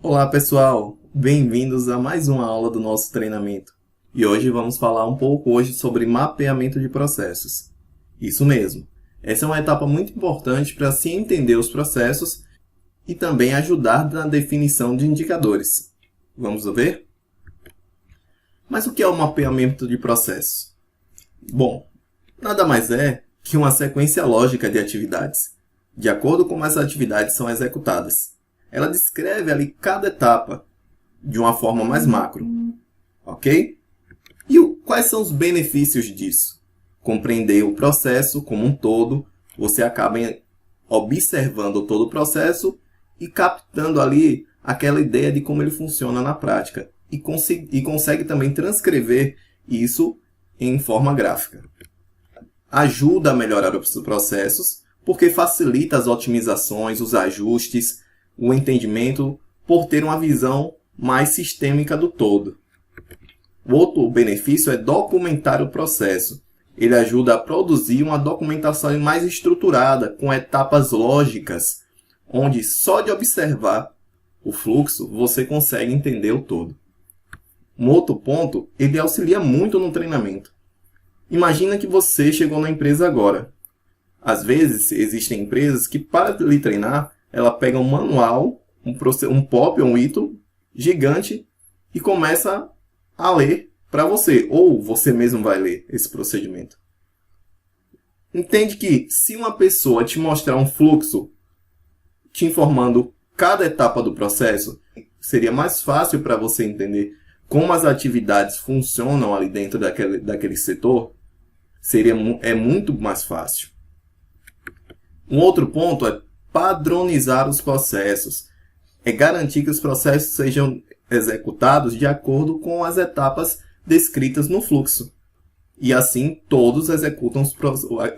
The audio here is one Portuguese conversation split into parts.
Olá pessoal, bem-vindos a mais uma aula do nosso treinamento. E hoje vamos falar um pouco sobre mapeamento de processos. Isso mesmo, essa é uma etapa muito importante para se entender os processos e também ajudar na definição de indicadores. Vamos ver? Mas o que é o mapeamento de processos? Bom, nada mais é que uma sequência lógica de atividades, de acordo com como as atividades são executadas. Ela descreve ali cada etapa de uma forma mais macro, ok? E quais são os benefícios disso? Compreender o processo como um todo, você acaba observando todo o processo e captando ali aquela ideia de como ele funciona na prática. E consegue também transcrever isso em forma gráfica. Ajuda a melhorar os processos, porque facilita as otimizações, os ajustes, o entendimento, por ter uma visão mais sistêmica do todo. O outro benefício é documentar o processo. Ele ajuda a produzir uma documentação mais estruturada, com etapas lógicas, onde só de observar o fluxo você consegue entender o todo. Um outro ponto, ele auxilia muito no treinamento. Imagina que você chegou na empresa agora. Às vezes, existem empresas que, para lhe treinar, ela pega um manual, um POP, um ITO gigante e começa a ler para você. Ou você mesmo vai ler esse procedimento. Entende que se uma pessoa te mostrar um fluxo te informando cada etapa do processo, seria mais fácil para você entender como as atividades funcionam ali dentro daquele setor. É muito mais fácil. Um outro ponto é padronizar os processos. É garantir que os processos sejam executados de acordo com as etapas descritas no fluxo. E assim todos executam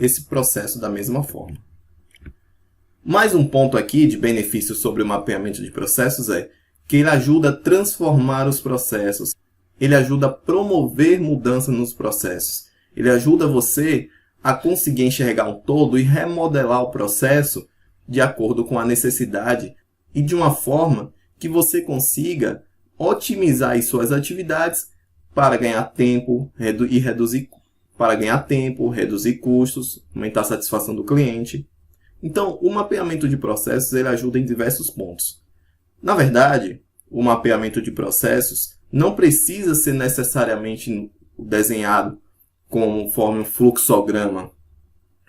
esse processo da mesma forma. Mais um ponto aqui de benefício sobre o mapeamento de processos é que ele ajuda a transformar os processos. Ele ajuda a promover mudança nos processos. Ele ajuda você a conseguir enxergar um todo e remodelar o processo de acordo com a necessidade e de uma forma que você consiga otimizar as suas atividades para ganhar tempo e reduzir custos, aumentar a satisfação do cliente. Então, o mapeamento de processos ele ajuda em diversos pontos. Na verdade, o mapeamento de processos não precisa ser necessariamente desenhado conforme um fluxograma,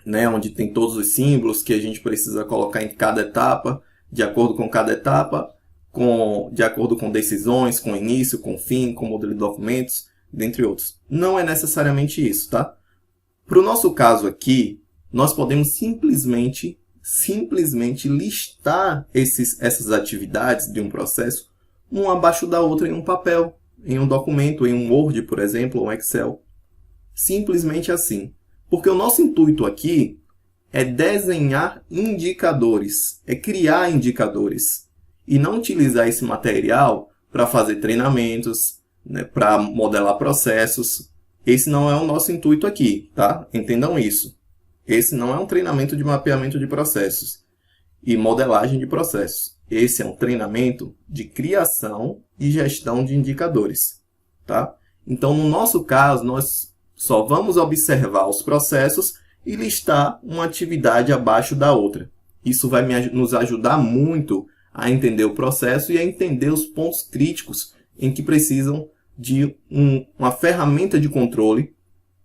né, onde tem todos os símbolos que a gente precisa colocar em cada etapa, de acordo com cada etapa, de acordo com decisões, com início, com fim, com modelo de documentos, dentre outros. Não é necessariamente isso, tá? Para o nosso caso aqui, nós podemos simplesmente listar essas atividades de um processo, uma abaixo da outra em um papel, em um documento, em um Word, por exemplo, ou um Excel. Simplesmente assim. Porque o nosso intuito aqui é desenhar indicadores, é criar indicadores. E não utilizar esse material para fazer treinamentos, né, para modelar processos. Esse não é o nosso intuito aqui, tá? Entendam isso. Esse não é um treinamento de mapeamento de processos e modelagem de processos. Esse é um treinamento de criação e gestão de indicadores, tá? Então, no nosso caso, nós só vamos observar os processos e listar uma atividade abaixo da outra. Isso vai nos ajudar muito a entender o processo e a entender os pontos críticos em que precisam de uma ferramenta de controle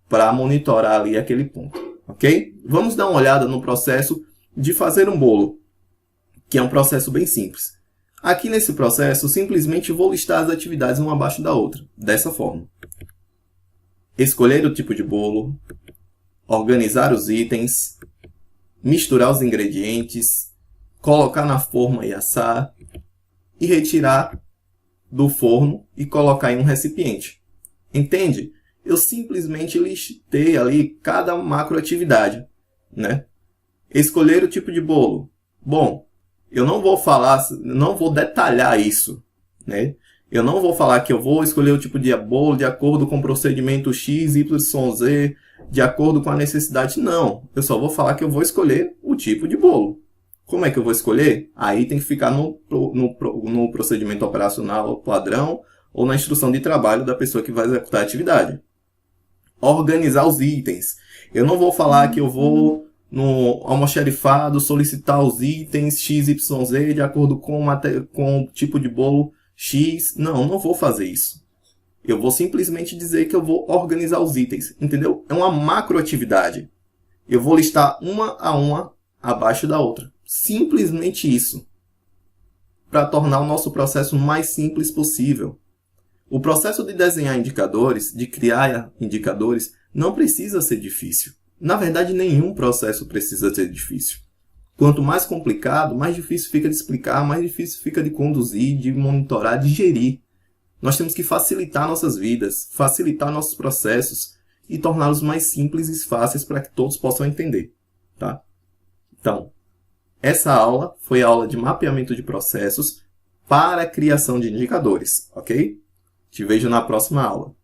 para monitorar ali aquele ponto. Ok? Vamos dar uma olhada no processo de fazer um bolo, que é um processo bem simples. Aqui nesse processo, simplesmente vou listar as atividades uma abaixo da outra, dessa forma. Escolher o tipo de bolo, organizar os itens, misturar os ingredientes, colocar na forma e assar, e retirar do forno e colocar em um recipiente. Entende? Eu simplesmente listei ali cada macroatividade, né? Escolher o tipo de bolo. Bom, eu não vou detalhar isso, né? Eu não vou falar que eu vou escolher o tipo de bolo de acordo com o procedimento X, Y, Z, de acordo com a necessidade. Não, eu só vou falar que eu vou escolher o tipo de bolo. Como é que eu vou escolher? Aí tem que ficar no procedimento operacional padrão ou na instrução de trabalho da pessoa que vai executar a atividade. Organizar os itens. Eu não vou falar que eu vou no almoxarifado solicitar os itens XYZ de acordo com o tipo de bolo X. Não vou fazer isso. Eu vou simplesmente dizer que eu vou organizar os itens, entendeu? É uma macroatividade. Eu vou listar uma a uma abaixo da outra. Simplesmente isso. Para tornar o nosso processo mais simples possível. O processo de desenhar indicadores, de criar indicadores, não precisa ser difícil. Na verdade, nenhum processo precisa ser difícil. Quanto mais complicado, mais difícil fica de explicar, mais difícil fica de conduzir, de monitorar, de gerir. Nós temos que facilitar nossas vidas, facilitar nossos processos e torná-los mais simples e fáceis para que todos possam entender. Tá? Então, essa aula foi a aula de mapeamento de processos para a criação de indicadores, ok? Te vejo na próxima aula.